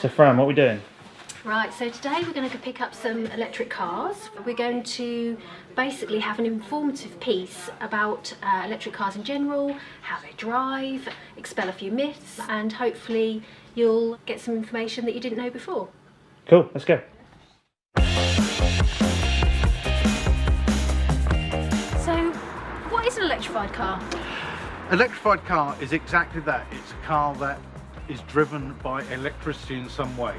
So Fran, what are we doing? Right, so today we're going to pick up some electric cars. We're going to basically have an informative piece about electric cars in general, how they drive, expel a few myths, and hopefully you'll get some information that you didn't know before. Cool, let's go. So, what is an electrified car? Electrified car is exactly that. It's a car that is driven by electricity in some way.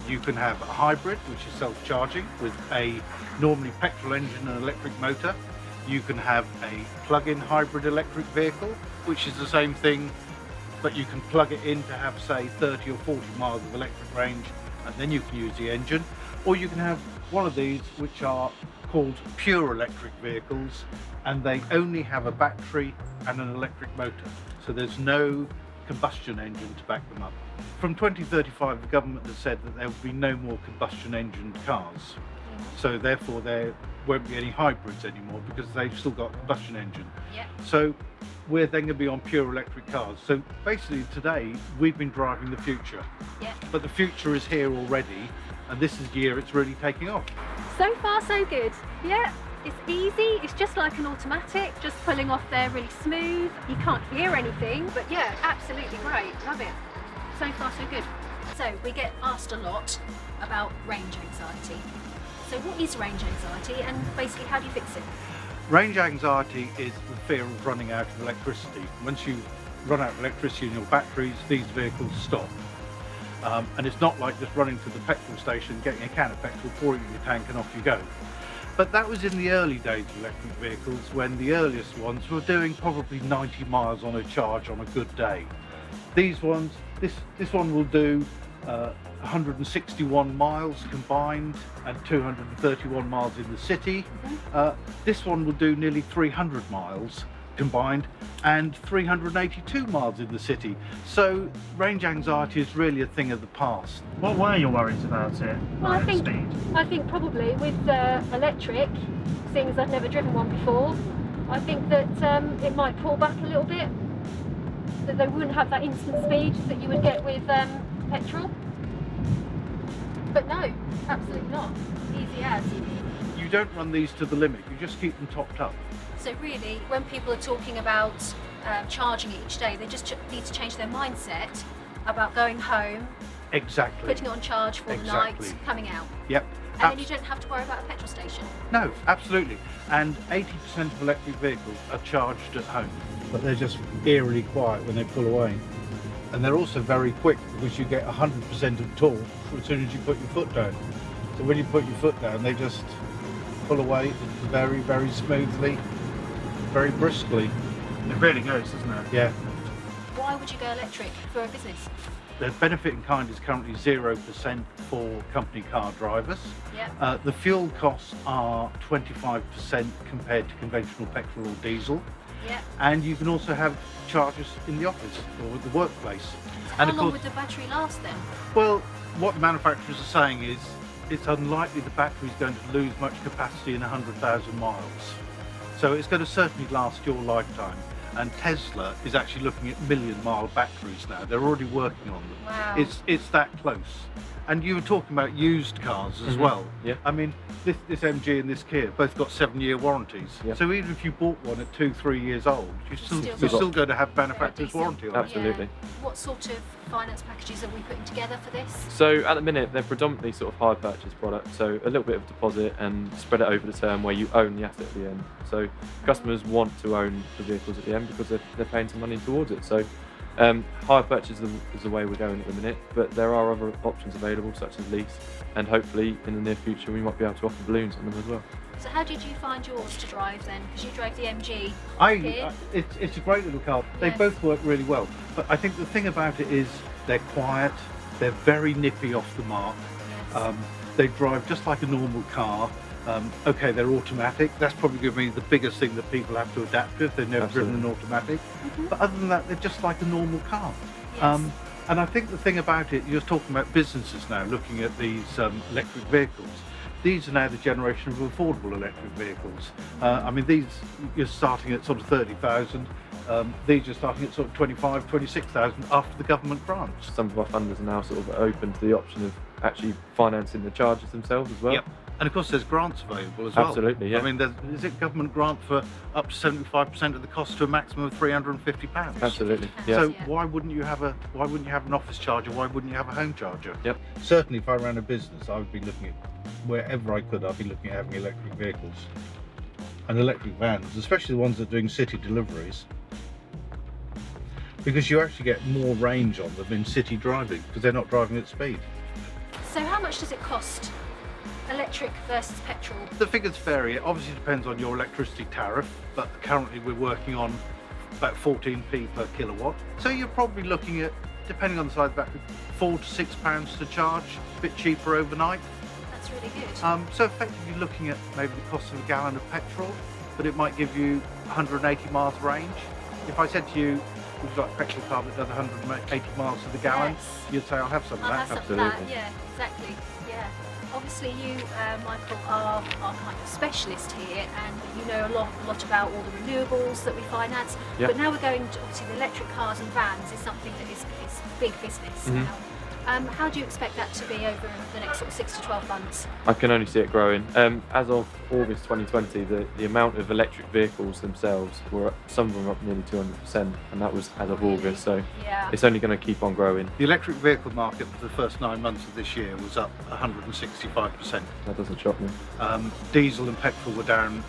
You can have a hybrid, which is self-charging with a normally petrol engine and electric motor. You can have a plug-in hybrid electric vehicle, which is the same thing, but you can plug it in to have, say, 30 or 40 miles of electric range, and then you can use the engine. Or you can have one of these, which are called pure electric vehicles, and they only have a battery and an electric motor. So there's no combustion engine to back them up. From 2035, the government has said that there will be no more combustion engined cars. So therefore there won't be any hybrids anymore because they've still got a combustion engine. Yep. So we're then going to be on pure electric cars. So basically today we've been driving the future. Yep. But the future is here already, and this is the year it's really taking off. So far so good. Yeah, it's easy, it's just like an automatic, just pulling off there really smooth. You can't hear anything, but yeah, absolutely great, love it. So far so good. So we get asked a lot about range anxiety. So what is range anxiety and basically how do you fix it? Range anxiety is the fear of running out of electricity. Once you run out of electricity in your batteries, these vehicles stop. And it's not like just running to the petrol station, getting a can of petrol, pouring it in your tank and off you go. But that was in the early days of electric vehicles, when the earliest ones were doing probably 90 miles on a charge on a good day. These ones, this one will do 161 miles combined and 231 miles in the city. This one will do nearly 300 miles combined and 382 miles in the city. So range anxiety is really a thing of the past. What were your worries about it? Well, I think Speed? probably with electric, seeing as I've never driven one before, I think that it might pull back a little bit, that they wouldn't have that instant speed that you would get with petrol. But no, absolutely not. Easy as. You don't run these to the limit, you just keep them topped up. So really, when people are talking about charging each day, they just need to change their mindset about going home, Exactly. putting it on charge for the Exactly. night, coming out. Yep. And then you don't have to worry about a petrol station. No, absolutely. And 80% of electric vehicles are charged at home, but they're just eerily quiet when they pull away. And they're also very quick because you get 100% of torque as soon as you put your foot down. So when you put your foot down, they just pull away very, very smoothly, very briskly. It really goes, doesn't it? Yeah. Why would you go electric for a business? The benefit in kind is currently 0% for company car drivers. Yeah. The fuel costs are 25% compared to conventional petrol or diesel. Yeah. And you can also have chargers in the office or at the workplace. How And of long course, would the battery last then? well, what the manufacturers are saying is it's unlikely the battery is going to lose much capacity in 100,000 miles. So it's going to certainly last your lifetime. And Tesla is actually looking at million-mile batteries now. They're already working on them. Wow. It's that close. And you were talking about used cars as well. Yeah. I mean, this MG and this Kia both got 7-year warranties. Yeah. So even if you bought one at 2-3 years old, you're still going to have manufacturer's warranty on it. Absolutely. Yeah. What sort of finance packages are we putting together for this? So at the minute they're predominantly sort of hire purchase products, so a little bit of deposit and spread it over the term where you own the asset at the end. So customers want to own the vehicles at the end because they're paying some money towards it. So hire purchase is the way we're going at the minute, but there are other options available such as lease, and hopefully in the near future we might be able to offer balloons on them as well. So how did you find yours to drive then? Because you drove the MG. Here. It's a great little car. They Yeah. both work really well. But I think the thing about it is they're quiet, they're very nippy off the mark. Yes. They drive just like a normal car. Okay, they're automatic. That's probably going to be the biggest thing that people have to adapt to if they've never driven an automatic. But other than that, they're just like a normal car. Yes. And I think the thing about it, you're talking about businesses now looking at these electric vehicles. These are now the generation of affordable electric vehicles. I mean, these, you're starting at sort of 30,000. These are starting at sort of 25, 26,000 after the government grants. Some of our funders are now sort of open to the option of actually financing the charges themselves as well. Yep. And of course, there's grants available as well. Absolutely, yeah. I mean, is it government grant for up to 75% of the cost to a maximum of £350? Absolutely, yeah. So why wouldn't you have an office charger? Why wouldn't you have a home charger? Yep. Certainly, if I ran a business, I would be looking at wherever I could. I'd be looking at having electric vehicles and electric vans, especially the ones that are doing city deliveries, because you actually get more range on them in city driving because they're not driving at speed. So how much does it cost? Electric versus petrol? The figures vary. It obviously depends on your electricity tariff, but currently we're working on about 14p per kilowatt. So you're probably looking at, depending on the size of the battery, £4 to £6 to charge, a bit cheaper overnight. That's really good. So effectively looking at maybe the cost of a gallon of petrol, but it might give you 180 miles range. If I said to you, we've got a petrol car that does 180 miles to the gallon, Yes. You'd say, I'll have some of I'll that. have some of that. Absolutely. Yeah, exactly. Yeah. Obviously, you, Michael, are kind of specialist here, and you know a lot about all the renewables that we finance. Yeah. But now we're going to, obviously, the electric cars and vans is something that is big business Mhm. now. How do you expect that to be over the next sort of 6 to 12 months? I can only see it growing. As of August 2020, the amount of electric vehicles themselves were, some of them up nearly 200%, and that was as of August, so Yeah. it's only going to keep on growing. The electric vehicle market for the first 9 months of this year was up 165%. That doesn't shock me. Diesel and petrol were down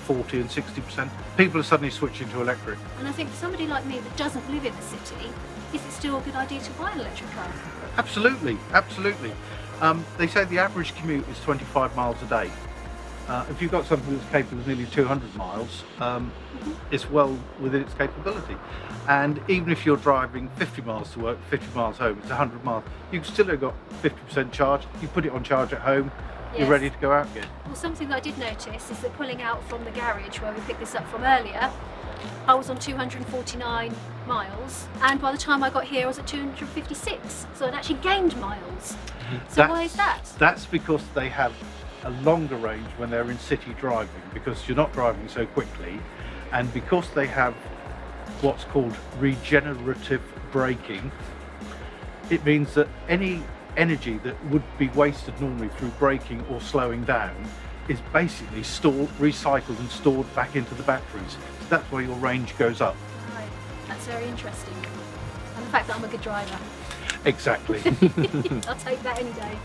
40 and 60%. People are suddenly switching to electric. And I think for somebody like me that doesn't live in the city, is it still a good idea to buy an electric car? Absolutely, absolutely. They say the average commute is 25 miles a day. If you've got something that's capable of nearly 200 miles, it's well within its capability. And even if you're driving 50 miles to work, 50 miles home, it's 100 miles, you've still got 50% charge. You put it on charge at home, you're Yes. ready to go out again. Well, something that I did notice is that pulling out from the garage where we picked this up from earlier, I was on 249 miles, and by the time I got here I was at 256, so I'd actually gained miles. So why is that? That's because they have a longer range when they're in city driving, because you're not driving so quickly, and because they have what's called regenerative braking. It means that any energy that would be wasted normally through braking or slowing down is basically stored, recycled and stored back into the batteries. So that's why your range goes up. Right, that's very interesting. And the fact that I'm a good driver. Exactly. I'll take that any day.